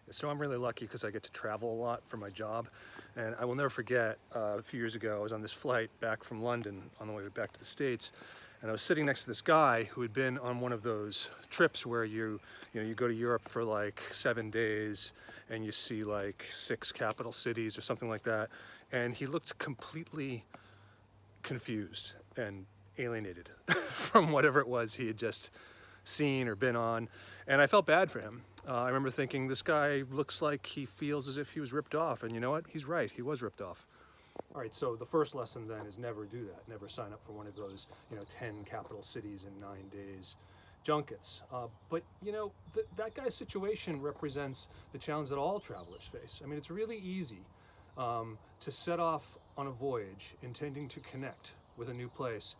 So I'm really lucky because I get to travel a lot for my job. And I will never forget, a few years ago, I was on this flight back from London on the way back to the States. And I was sitting next to this guy who had been on one of those trips where you go to Europe for like 7 days and you see like 6 capital cities or something like that. And he looked completely confused and alienated from whatever it was he had just seen or been on, and I felt bad for him. I remember thinking, this guy looks like he feels as if he was ripped off, and you know what? He's right, he was ripped off. All right, so the first lesson then is never do that. Never sign up for one of those, 10 capital cities in 9 days junkets. But that guy's situation represents the challenge that all travelers face. I mean, it's really easy to set off on a voyage intending to connect with a new place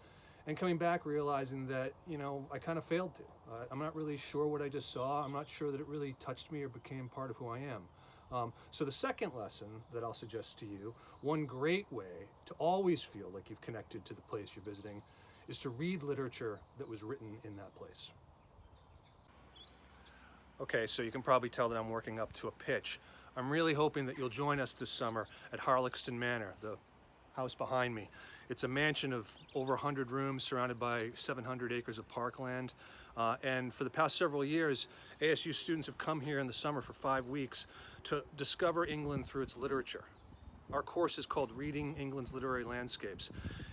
and coming back realizing that, I kind of failed to. I'm not really sure what I just saw. I'm not sure that it really touched me or became part of who I am. So the second lesson that I'll suggest to you, one great way to always feel like you've connected to the place you're visiting, is to read literature that was written in that place. Okay, so you can probably tell that I'm working up to a pitch. I'm really hoping that you'll join us this summer at Harlaxton Manor, the house behind me. It's a mansion of over 100 rooms surrounded by 700 acres of parkland. And for the past several years, ASU students have come here in the summer for 5 weeks to discover England through its literature. Our course is called Reading England's Literary Landscapes.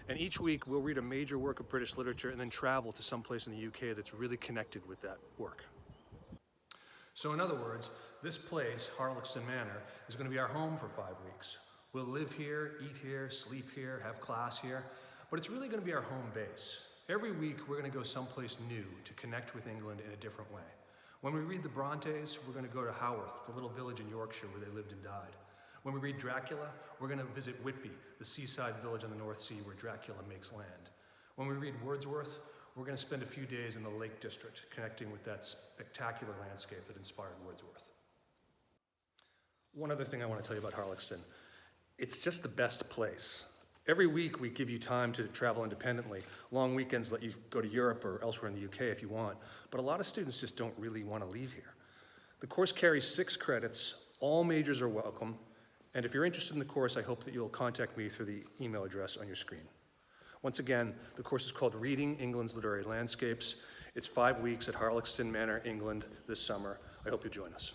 And each week we'll read a major work of British literature and then travel to some place in the UK that's really connected with that work. So in other words, this place, Harlaxton Manor, is going to be our home for 5 weeks. We'll live here, eat here, sleep here, have class here, but it's really going to be our home base. Every week we're going to go someplace new to connect with England in a different way. When we read the Brontes, we're going to go to Haworth, the little village in Yorkshire where they lived and died. When we read Dracula, we're going to visit Whitby, the seaside village on the North Sea where Dracula makes land. When we read Wordsworth, we're going to spend a few days in the Lake District connecting with that spectacular landscape that inspired Wordsworth. One other thing I want to tell you about Harlaxton. It's just the best place. Every week we give you time to travel independently. Long weekends let you go to Europe or elsewhere in the UK if you want, but a lot of students just don't really want to leave here. The course carries 6 credits, all majors are welcome, and if you're interested in the course, I hope that you'll contact me through the email address on your screen. Once again, the course is called Reading England's Literary Landscapes. It's 5 weeks at Harlaxton Manor, England this summer. I hope you'll join us.